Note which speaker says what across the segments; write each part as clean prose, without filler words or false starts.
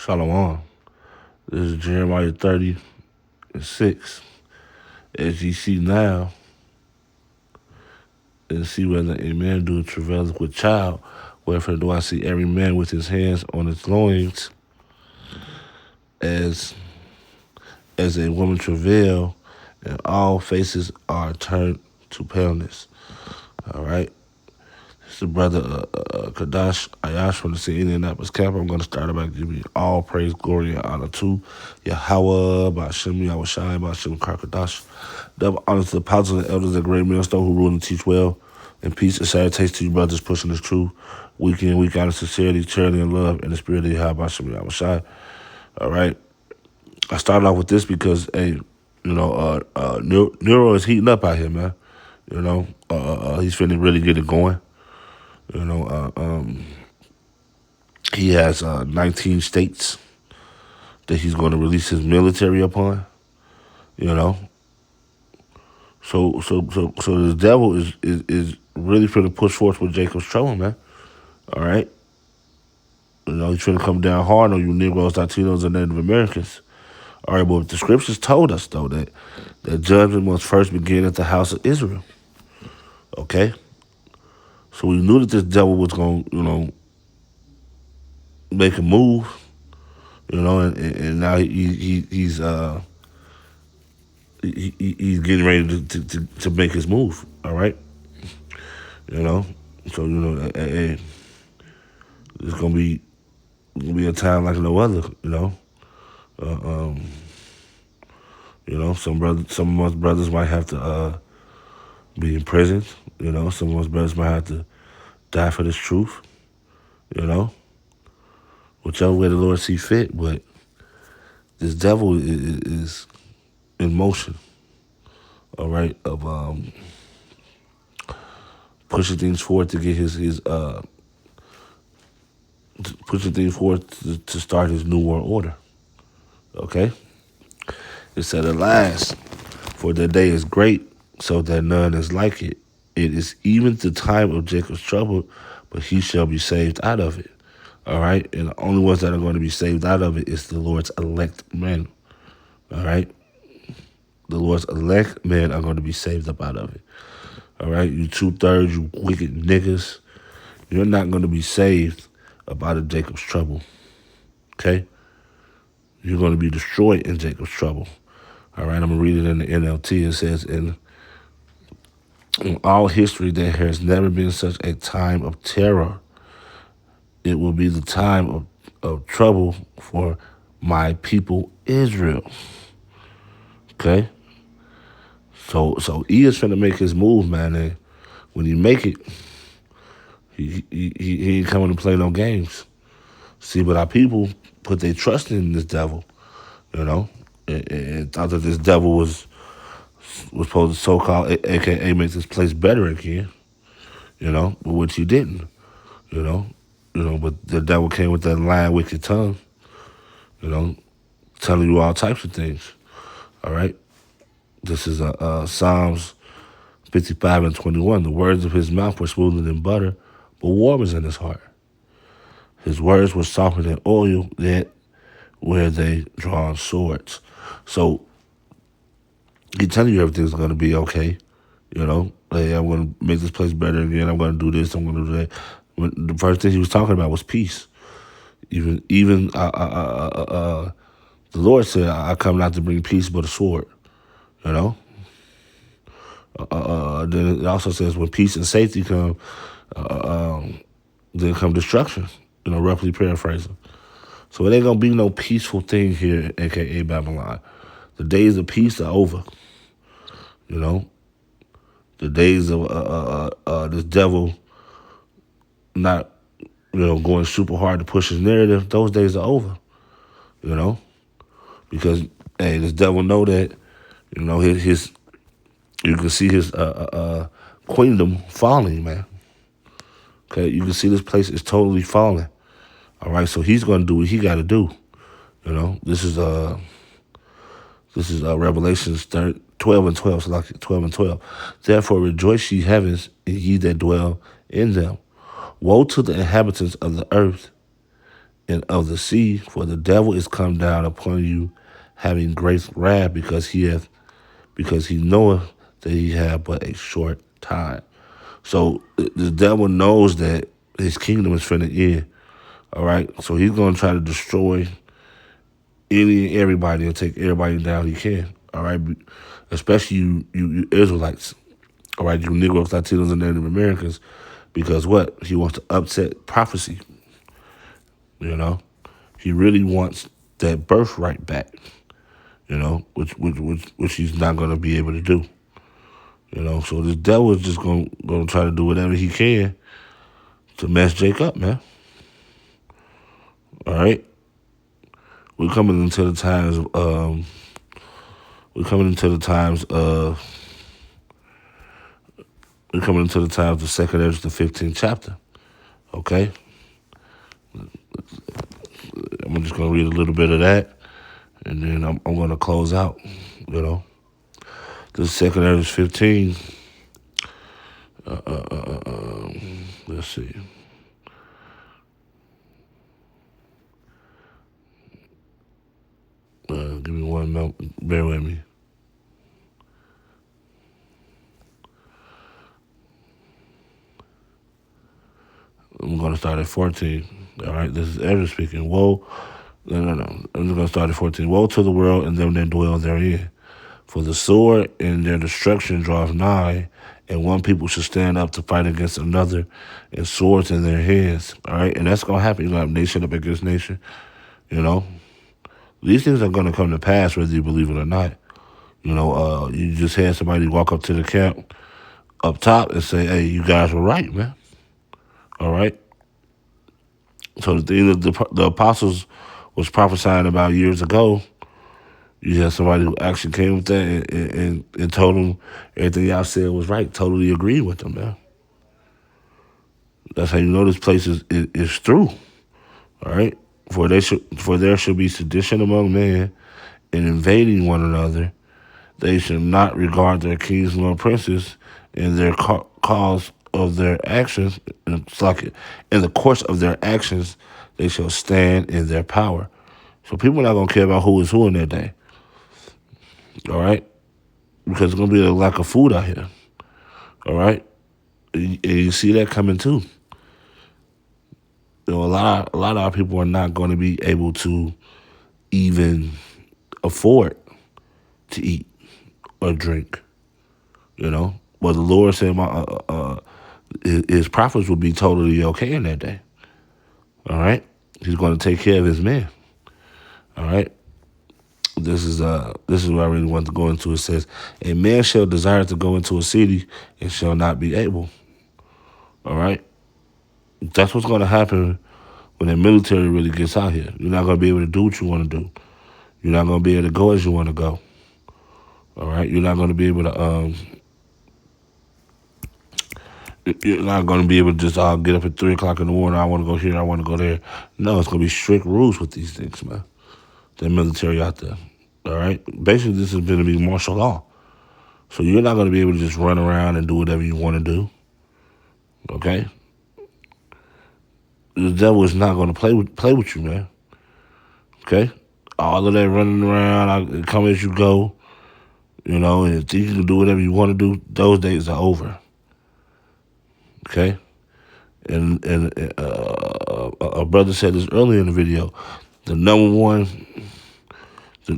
Speaker 1: Shalom. This is Jeremiah 30:6. As ye see now, and see whether a man do travail with child, wherefore do I see every man with his hands on his loins, as as a woman travail, and all faces are turned to paleness. All right. It's the brother Kadash Ayash from the city of Indianapolis camp. I'm going to start by giving all praise, glory, and honor to Yahweh, Ba'ashem, Yahweh Shai, Ba'ashem, Karkadash. Double honor to the apostles and elders of the great millstone who rule and teach well. And peace and salutations to you brothers pushing this truth week in, week out in sincerity, charity, and love in the spirit of Yahweh, Ba'ashem, Yahweh Shai. All right. I started off with this because, hey, Nero is heating up out here, man. He's finna really get it going. He has 19 states that he's going to release his military upon. So the devil is really trying to push forth with Jacob's trouble, man. All right, he's trying to come down hard on you Negroes, Latinos, and Native Americans. All right, but the scriptures told us though that judgment must first begin at the house of Israel. Okay, so we knew that this devil was going, make a move, and now he's getting ready to make his move. All right, so it's gonna be a time like no other. Some of us brothers might have to be in prison. Some of us brothers might have to die for this truth. Whichever way the Lord see fit, but this devil is in motion, all right, of pushing things forward to get his pushing things forward to start his new world order. Okay? It said, "Alas, for the day is great, so that none is like it. It is even the time of Jacob's trouble, but he shall be saved out of it." All right? And the only ones that are going to be saved out of it is the Lord's elect men. All right? The Lord's elect men are going to be saved up out of it. All right? You 2/3, you wicked niggas, you're not going to be saved up out of Jacob's trouble. Okay? You're going to be destroyed in Jacob's trouble. All right? I'm going to read it in the NLT. It says, in all history, there has never been such a time of terror. It will be the time of trouble for my people Israel. Okay? So he is trying to make his move, man. And when he make it, he ain't coming to play no games. See, but our people put their trust in this devil, and thought that this devil was supposed to so-called, AKA, make this place better again, but which he didn't, but the devil came with that lying, wicked tongue, telling you all types of things, all right? This is Psalms 55:21. The words of his mouth were smoother than butter, but warm is in his heart. His words were softer than oil, yet where they drawn swords. So he's telling you everything's going to be okay. Hey, I'm going to make this place better again. I'm going to do this. I'm going to do that. The first thing he was talking about was peace. Even the Lord said, "I come not to bring peace, but a sword." Then it also says, when peace and safety come, then come destruction. Roughly paraphrasing. So it ain't gonna be no peaceful thing here, aka Babylon. The days of peace are over. The days of this devil not, going super hard to push his narrative. Those days are over. Because hey, this devil know that, his you can see his queendom falling, man. Okay, you can see this place is totally falling. All right, so he's gonna do what he got to do. This is Revelations 12:12, so like 12:12. Therefore rejoice, ye heavens, and ye that dwell in them. Woe to the inhabitants of the earth and of the sea, for the devil is come down upon you, having great wrath, because he knoweth that he have but a short time. So the devil knows that his kingdom is finna end. All right, so he's gonna try to destroy any and everybody and take everybody down he can. All right, especially you Israelites. All right, you Negroes, Latinos, and Native Americans, because what he wants to upset prophecy. You know, he really wants that birthright back. You know, which he's not gonna be able to do. You know, so the devil is just gonna try to do whatever he can to mess Jake up, man. All right, we're coming into the times of we're coming into the times of 2nd Ezra, the 15th chapter. Okay, I'm just gonna read a little bit of that, and then I'm gonna close out. You know, this 2nd Ezra 15. Let's see. Give me one moment. Bear with me. I'm going to start at 14. All right, this is Ezra speaking. Woe, no. I'm just going to start at 14. Woe to the world and them that dwell therein. For the sword and their destruction draweth nigh, and one people should stand up to fight against another, and swords in their hands. All right, and that's going to happen. You're going to have nation up against nation. You know, these things are going to come to pass whether you believe it or not. You know, you just had somebody walk up to the camp up top and say, hey, you guys were right, man. All right. So the thing that the apostles was prophesying about years ago, you had somebody who actually came with that and told them everything y'all said was right, totally agreed with them, man. That's how you know this place is through. All right. For there should be sedition among men and invading one another. They should not regard their kings nor princes in their cause of their actions. It's like in the course of their actions, they shall stand in their power. So people are not gonna care about who is who in that day. All right, because it's gonna be a lack of food out here. All right, and you see that coming too. You know, a lot of our people are not going to be able to even afford to eat or drink. You know, but the Lord said his prophets will be totally okay in that day. All right, he's going to take care of his men. All right, this is what I really want to go into. It says, a man shall desire to go into a city and shall not be able. All right, that's what's going to happen when the military really gets out here. You're not going to be able to do what you want to do. You're not going to be able to go as you want to go. All right, you're not going to be able to you're not going to be able to just get up at 3 o'clock in the morning. I want to go here. I want to go there. No, it's going to be strict rules with these things, man. The military out there. All right. Basically, this is going to be martial law. So you're not going to be able to just run around and do whatever you want to do. Okay. The devil is not going to play with you, man. Okay. All of that running around, come as you go. You know, and if you can do whatever you want to do, those days are over. Okay. And a brother said this earlier in the video. The number one, the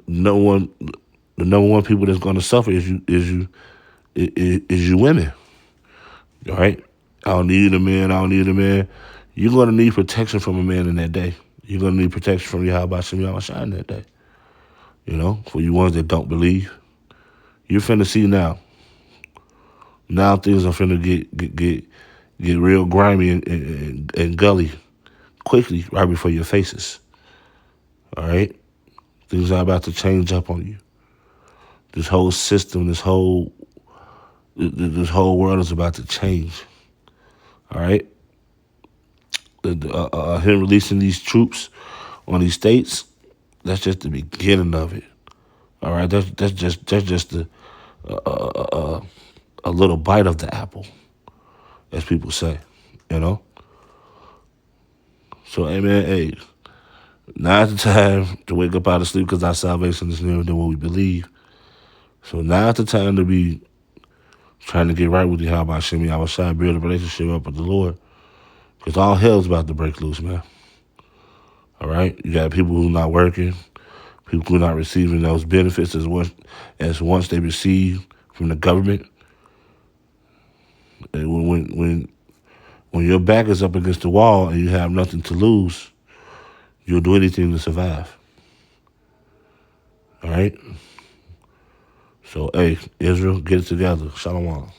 Speaker 1: number one people that's going to suffer is you women. All right. I don't need a man. I don't need a man. You're going to need protection from a man in that day. You're going to need protection from Yahweh Shem Yahweh Shai in that day. You know, for you ones that don't believe, you're finna see now. Now things are finna get real grimy and gully quickly right before your faces. All right? Things are about to change up on you. This whole system, this whole world is about to change. All right? Him releasing these troops on these states, that's just the beginning of it. All right? That's just a little bite of the apple, as people say, you know? So, amen. Hey, now's the time to wake up out of sleep because our salvation is nearer than what we believe. So now's the time to be trying to get right with you. How about Shimmy? I was trying to build a relationship up with the Lord. Because all hell's about to break loose, man. All right? You got people who not working, people who not receiving those benefits as once they receive from the government. And when your back is up against the wall and you have nothing to lose, you'll do anything to survive. All right? So, hey, Israel, get it together. Shalom.